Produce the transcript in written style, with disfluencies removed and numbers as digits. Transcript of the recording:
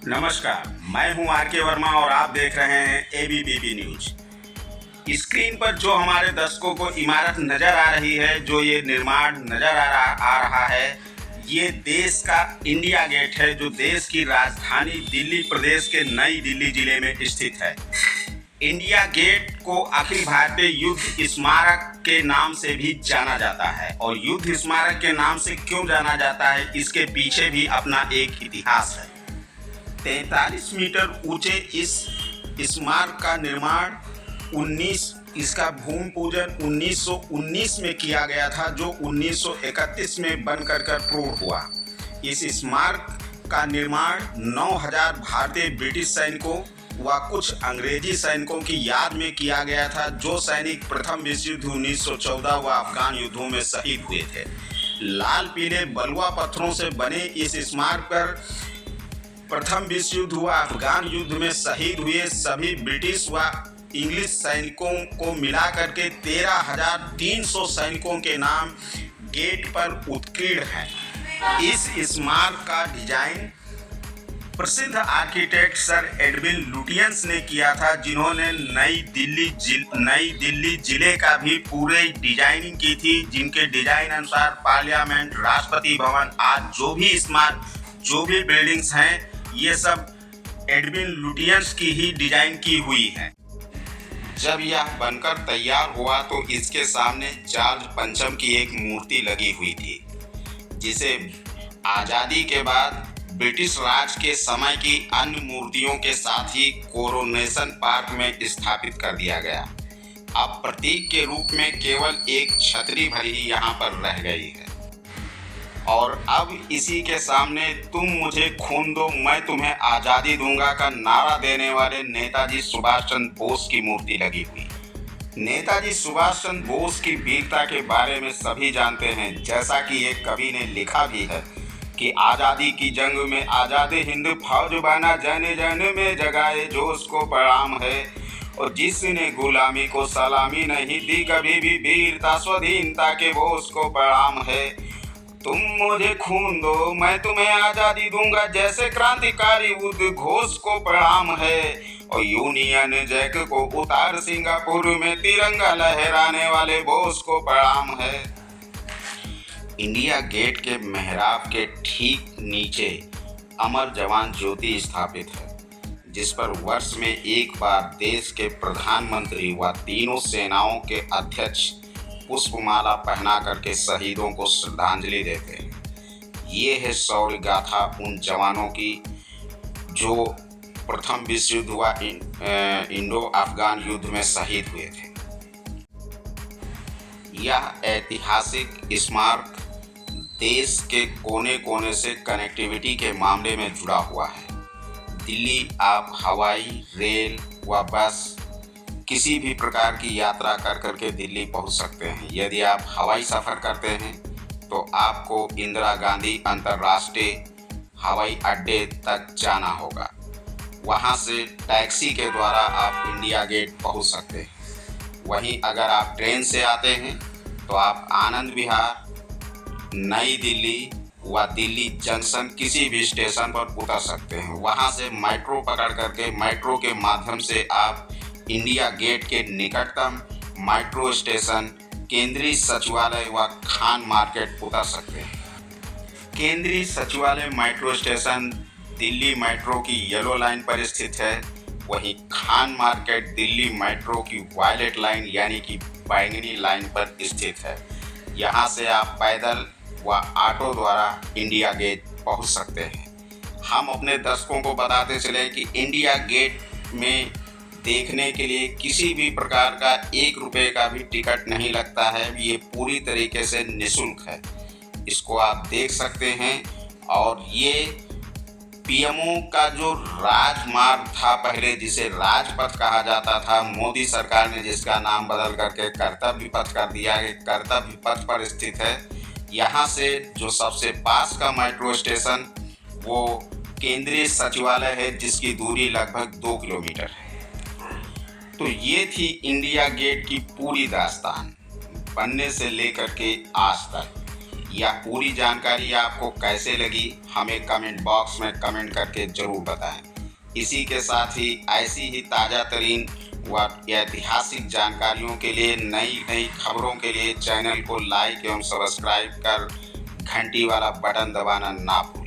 नमस्कार, मैं हूं आर के वर्मा और आप देख रहे हैं एबीपी न्यूज। स्क्रीन पर जो हमारे दर्शकों को इमारत नजर आ रही है, जो ये निर्माण नजर आ रहा है, ये देश का इंडिया गेट है, जो देश की राजधानी दिल्ली प्रदेश के नई दिल्ली जिले में स्थित है। इंडिया गेट को अखिल भारतीय युद्ध स्मारक के नाम से भी जाना जाता है। और युद्ध स्मारक के नाम से क्यों जाना जाता है, इसके पीछे भी अपना एक इतिहास है। 43 मीटर ऊंचे इस स्मारक का निर्माण इसका भूमि पूजन 1919 में किया गया था, जो 1931 में बनकर पूर्ण हुआ। इस स्मारक का निर्माण 9000 भारतीय ब्रिटिश सैनिकों व कुछ अंग्रेजी सैनिकों की याद में किया गया था, जो सैनिक प्रथम विश्व युद्ध 1914 व अफगान युद्धों में शहीद हुए थे। लाल पीले बलुआ पत्थरों से बने इस स्मारक पर प्रथम विश्व युद्ध व अफगान युद्ध में शहीद हुए सभी ब्रिटिश व इंग्लिश सैनिकों को मिलाकर के 13,300 सैनिकों के नाम गेट पर उत्कीर्ण हैं। इस स्मारक का डिजाइन प्रसिद्ध आर्किटेक्ट सर एडविन लुटियंस ने किया था, जिन्होंने नई दिल्ली जिले का भी पूरे डिजाइनिंग की थी, जिनके डिजाइन अनुसार पार्लियामेंट, राष्ट्रपति भवन आज जो भी स्मारक, जो भी बिल्डिंग्स हैं, ये सब एडविन लुटियंस की ही डिजाइन की हुई है। जब यह बनकर तैयार हुआ तो इसके सामने जॉर्ज पंचम की एक मूर्ति लगी हुई थी, जिसे आज़ादी के बाद ब्रिटिश राज के समय की अन्य मूर्तियों के साथ ही कोरोनेशन पार्क में स्थापित कर दिया गया। अब प्रतीक के रूप में केवल एक छतरी भरी यहाँ पर रह गई है। और अब इसी के सामने तुम मुझे खून दो, मैं तुम्हें आज़ादी दूंगा का नारा देने वाले नेताजी सुभाष चंद्र बोस की मूर्ति लगी हुई। नेताजी सुभाष चंद्र बोस की वीरता के बारे में सभी जानते हैं, जैसा कि एक कवि ने लिखा भी है कि आज़ादी की जंग में आज़ाद हिंद फौज बना, जन जन में जगाए जोश को प्रणाम है। और जिसने गुलामी को सलामी नहीं दी, कभी भी वीरता स्वाधीनता के बोस को प्रणाम है। तुम मुझे खून दो, मैं तुम्हें आज़ादी दूंगा, जैसे क्रांतिकारी उद्घोष को प्रणाम है। और यूनियन जैक को उतार, सिंगापुर में तिरंगा लहराने वाले बोस को प्रणाम है। इंडिया गेट के मेहराब के ठीक नीचे अमर जवान ज्योति स्थापित है, जिस पर वर्ष में एक बार देश के प्रधानमंत्री व तीनों सेनाओं के अध्यक्ष पुष्पमाला पहना करके शहीदों को श्रद्धांजलि देते हैं। ये है शौर्य गाथा उन जवानों की जो प्रथम विश्व युद्ध व इंडो अफगान युद्ध में शहीद हुए थे। यह ऐतिहासिक स्मारक देश के कोने कोने से कनेक्टिविटी के मामले में जुड़ा हुआ है। दिल्ली आप हवाई, रेल व बस किसी भी प्रकार की यात्रा कर करके दिल्ली पहुंच सकते हैं। यदि आप हवाई सफ़र करते हैं तो आपको इंदिरा गांधी अंतर्राष्ट्रीय हवाई अड्डे तक जाना होगा। वहां से टैक्सी के द्वारा आप इंडिया गेट पहुंच सकते हैं। वहीं अगर आप ट्रेन से आते हैं तो आप आनंद विहार, नई दिल्ली व दिल्ली जंक्शन किसी भी स्टेशन पर उतर सकते हैं। वहां से मेट्रो पकड़ करके, मेट्रो के माध्यम से आप इंडिया गेट के निकटतम मेट्रो स्टेशन केंद्रीय सचिवालय व खान मार्केट उतर सकते हैं। केंद्रीय सचिवालय मेट्रो स्टेशन दिल्ली मेट्रो की येलो लाइन पर स्थित है। वहीं खान मार्केट दिल्ली मेट्रो की वायलेट लाइन यानी कि बैंगनी लाइन पर स्थित है। यहाँ से आप पैदल व ऑटो द्वारा इंडिया गेट पहुँच सकते हैं। हम अपने दर्शकों को बताते चले कि इंडिया गेट में देखने के लिए किसी भी प्रकार का 1 रुपये का भी टिकट नहीं लगता है। ये पूरी तरीके से निःशुल्क है। इसको आप देख सकते हैं। और ये पीएमओ का जो राजमार्ग था पहले, जिसे राजपथ कहा जाता था, मोदी सरकार ने जिसका नाम बदल करके कर्तव्य पथ कर दिया है, कर्तव्य पथ पर स्थित है। यहाँ से जो सबसे पास का मेट्रो स्टेशन वो केंद्रीय सचिवालय है, जिसकी दूरी लगभग 2 किलोमीटर है। तो ये थी इंडिया गेट की पूरी दास्तान, बनने से लेकर के आज तक। यह पूरी जानकारी आपको कैसे लगी हमें कमेंट बॉक्स में कमेंट करके ज़रूर बताएं। इसी के साथ ही ऐसी ही ताज़ा तरीन व ऐतिहासिक जानकारियों के लिए, नई नई खबरों के लिए चैनल को लाइक एवं सब्सक्राइब कर घंटी वाला बटन दबाना ना भूलें।